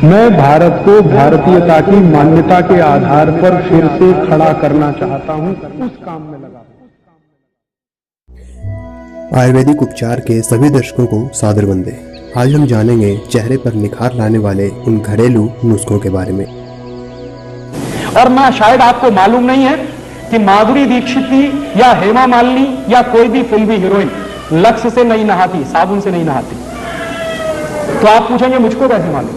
मैं भारत को भारतीयता की मान्यता के आधार पर फिर से खड़ा करना चाहता हूं, उस काम में लगा हूं। आयुर्वेदिक उपचार के सभी दर्शकों को सादर वंदे। आज हम जानेंगे चेहरे पर निखार लाने वाले उन घरेलू नुस्खों के बारे में। और ना शायद आपको मालूम नहीं है कि माधुरी दीक्षित भी या हेमा मालिनी या कोई भी फिल्मी हीरोइन लक्स से नहीं नहाती, साबुन से नहीं नहाती। तो आप पूछेंगे मुझको कैसे मालूम?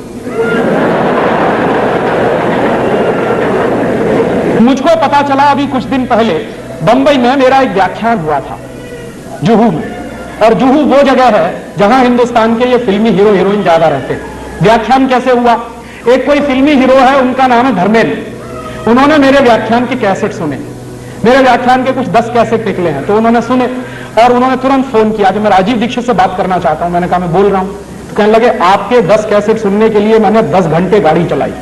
मुझको पता चला अभी कुछ दिन पहले बंबई में मेरा एक व्याख्यान हुआ था जुहू में, और जुहू वो जगह है जहां हिंदुस्तान के ये फिल्मी हीरो हीरोइन ज्यादा रहते हैं। व्याख्यान कैसे हुआ? एक कोई फिल्मी हीरो है, उनका नाम है धर्मेंद्र। उन्होंने मेरे व्याख्यान के कैसेट सुने, मेरे व्याख्यान के कुछ 10 कैसेट निकले हैं, तो उन्होंने सुने और उन्होंने तुरंत फोन किया कि मैं राजीव दीक्षित से बात करना चाहता हूं। मैंने कहा मैं बोल रहा हूं। तो कहने लगे आपके 10 कैसेट सुनने के लिए मैंने 10 घंटे गाड़ी चलाई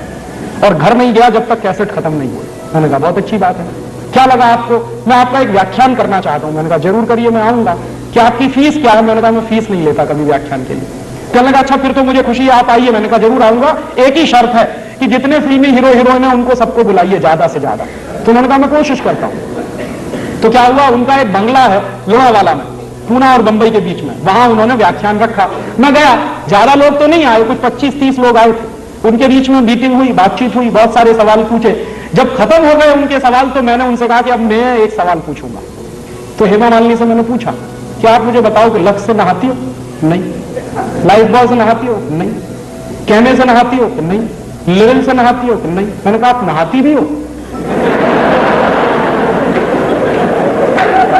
और घर नहीं गया जब तक कैसेट खत्म नहीं हुई। मैंने कहा बहुत अच्छी बात है, क्या लगा आपको? मैं आपका एक व्याख्यान करना चाहता हूं। मैंने कहा जरूर करिए, मैं आऊंगा। क्या आपकी फीस क्या है? मैंने कहा मैं फीस नहीं लेता कभी व्याख्यान के लिए। कहने लगा अच्छा फिर तो मुझे खुशी है, आप आइए। मैंने कहा जरूर आऊंगा, एक ही शर्त है कि जितने फिल्मी हीरो हीरोइन है उनको सबको बुलाइए ज्यादा से ज्यादा। तो उन्होंने कहा मैं कोशिश करता हूं। तो क्या हुआ, उनका एक बंगला है लोनावाला में, पूना और बंबई के बीच में, वहां उन्होंने व्याख्यान रखा। मैं गया, ज्यादा लोग तो नहीं आए, कुछ 25-30 लोग आए थे। उनके बीच में मीटिंग हुई, बातचीत हुई, बहुत सारे सवाल पूछे। जब खत्म हो गए उनके सवाल तो मैंने उनसे कहा कि अब मैं एक सवाल पूछूंगा। तो हेमा मालिनी से मैंने पूछा कि आप मुझे बताओ कि लक्स से नहाती हो? नहीं। लाइफ बॉय से नहाती हो? नहीं। कहने से नहाती हो? नहीं। लिरिल से नहाती हो? नहीं। मैंने कहा आप नहाती भी हो?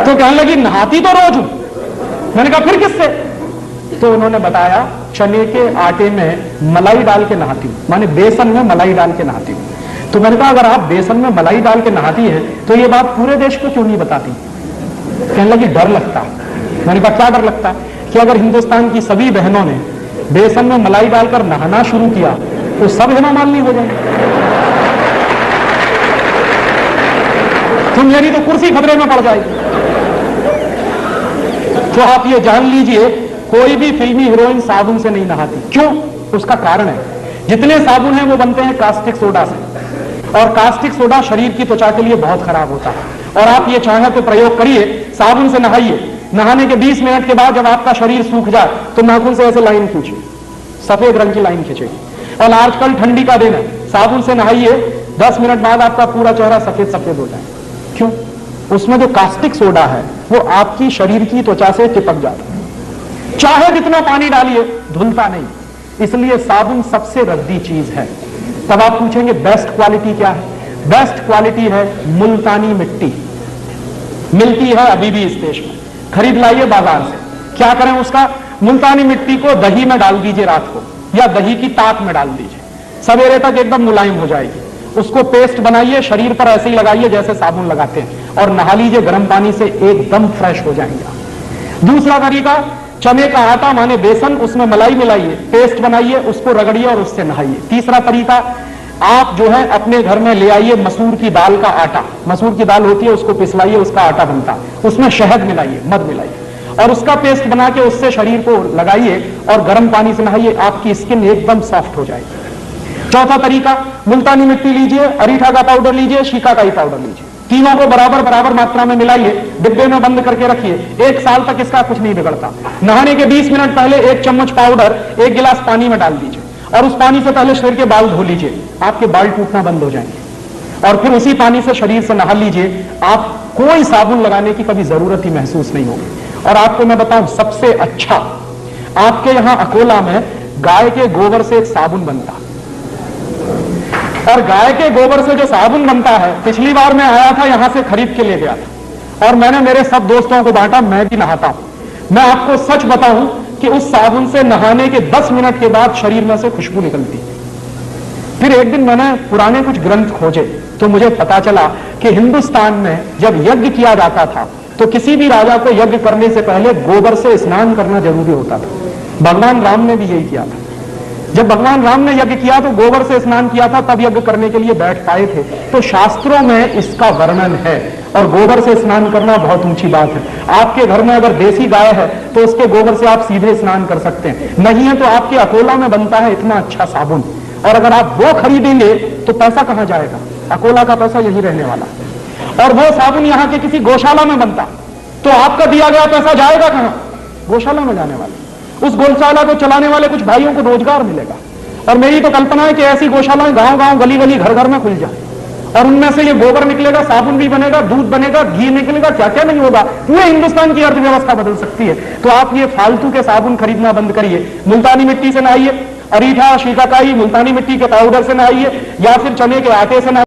तो कहने लगी नहाती तो रोज हूं। मैंने कहा फिर किससे? तो उन्होंने बताया चने के आटे में मलाई डाल के नहाती हूं, माने बेसन में मलाई डाल के नहाती हूं। तो मैंने कहा अगर आप बेसन में मलाई डाल के नहाती है तो ये बात पूरे देश को क्यों नहीं बताती? कहने लगी डर लगता है। मैंने कहा क्या डर लगता है? कि अगर हिंदुस्तान की सभी बहनों ने बेसन में मलाई डालकर नहाना शुरू किया तो सब हेमा मालिनी हो जाएंगे। तो मेरी तो कुर्सी खतरे में पड़ जाएगी। तो आप ये जान लीजिए कोई भी फिल्मी हीरोइन साबुन से नहीं नहाती। क्यों? उसका कारण है जितने साबुन हैं वो बनते हैं कास्टिक सोडा से, और कास्टिक सोडा शरीर की त्वचा के लिए बहुत खराब होता है। और आप ये चाहें तो प्रयोग करिए, साबुन से नहाइए, नहाने के 20 मिनट के बाद जब आपका शरीर सूख जाए तो नाखून से ऐसे लाइन खींचिए, सफेद रंग की लाइन खींचेगी। और आजकल ठंडी का दिन है, साबुन से नहाइए, 10 मिनट बाद आपका पूरा चेहरा सफेद सफेद हो जाए। क्यों? उसमें जो कास्टिक सोडा है वो आपकी शरीर की त्वचा से चिपक जाता है। चाहे जितना पानी डालिए धुलता नहीं, इसलिए साबुन सबसे रद्दी चीज है। तब आप पूछेंगे बेस्ट क्वालिटी क्या है? बेस्ट क्वालिटी है मुल्तानी मिट्टी। मिलती है अभी भी इस देश में, खरीद लाइए बाजार से। क्या करें उसका? मुल्तानी मिट्टी को दही में डाल दीजिए रात को, या दही की ताक में डाल दीजिए, सवेरे तक एकदम मुलायम हो जाएगी। उसको पेस्ट बनाइए, शरीर पर ऐसे ही लगाइए जैसे साबुन लगाते हैं, और नहा लीजिए गर्म पानी से, एकदम फ्रेश हो जाएंगे। दूसरा तरीका, चने का आटा माने बेसन, उसमें मलाई मिलाइए, पेस्ट बनाइए, उसको रगड़िए और उससे नहाइए। तीसरा तरीका, आप जो है अपने घर में ले आइए मसूर की दाल का आटा, मसूर की दाल होती है उसको पिसवाइए, उसका आटा बनता है, उसमें शहद मिलाइए, मध मिलाइए और उसका पेस्ट बना के उससे शरीर को लगाइए और गर्म पानी से नहाइए, आपकी स्किन एकदम सॉफ्ट हो जाएगी। चौथा तरीका, मुल्तानी मिट्टी लीजिए, अरीठा का पाउडर लीजिए, शिकाकाई पाउडर लीजिए, तीनों को बराबर बराबर मात्रा में मिलाइए, डिब्बे में बंद करके रखिए, 1 साल तक इसका कुछ नहीं बिगड़ता। नहाने के 20 मिनट पहले 1 चम्मच पाउडर 1 गिलास पानी में डाल दीजिए और उस पानी से पहले शरीर के बाल धो लीजिए, आपके बाल टूटना बंद हो जाएंगे। और फिर उसी पानी से शरीर से नहा लीजिए, आप कोई साबुन लगाने की कभी जरूरत ही महसूस नहीं होगी। और आपको मैं बताऊं सबसे अच्छा, आपके यहां अकोला में गाय के गोबर से एक साबुन बनता है, और गाय के गोबर से जो साबुन बनता है, पिछली बार मैं आया था यहां से खरीद के ले गया था और मैंने मेरे सब दोस्तों को बांटा, मैं भी नहाता हूं। मैं आपको सच बताऊं कि उस साबुन से नहाने के 10 मिनट के बाद शरीर में से खुशबू निकलती। फिर एक दिन मैंने पुराने कुछ ग्रंथ खोजे तो मुझे पता चला कि हिंदुस्तान में जब यज्ञ किया जाता था तो किसी भी राजा को यज्ञ करने से पहले गोबर से स्नान करना जरूरी होता था। भगवान राम ने भी यही किया था। जब भगवान राम ने यज्ञ किया तो गोबर से स्नान किया था, तब यज्ञ करने के लिए बैठ पाए थे। तो शास्त्रों में इसका वर्णन है और गोबर से स्नान करना बहुत ऊंची बात है। आपके घर में अगर देसी गाय है तो उसके गोबर से आप सीधे स्नान कर सकते हैं, नहीं है तो आपके अकोला में बनता है इतना अच्छा साबुन, और अगर आप वो खरीदेंगे तो पैसा कहां जाएगा? अकोला का पैसा यही रहने वाला। और वो साबुन यहां के किसी गौशाला में बनता तो आपका दिया गया पैसा जाएगा कहां? गौशाला में जाने वाला। उस गौशाला को चलाने वाले कुछ भाइयों को रोजगार मिलेगा। और मेरी तो कल्पना है कि ऐसी गौशालाएं गांव गांव गली गली घर घर में खुल जाए और उनमें से ये गोबर निकलेगा, साबुन भी बनेगा, दूध बनेगा, घी निकलेगा, क्या क्या नहीं होगा। पूरे हिंदुस्तान की अर्थव्यवस्था बदल सकती है। तो आप ये फालतू के साबुन खरीदना बंद करिए। मुल्तानी मिट्टी से नहाइए, अरीठा, शिकाकाई, मुल्तानी मिट्टी के पाउडर से नहाइए या फिर चने के आटे से नहाइए।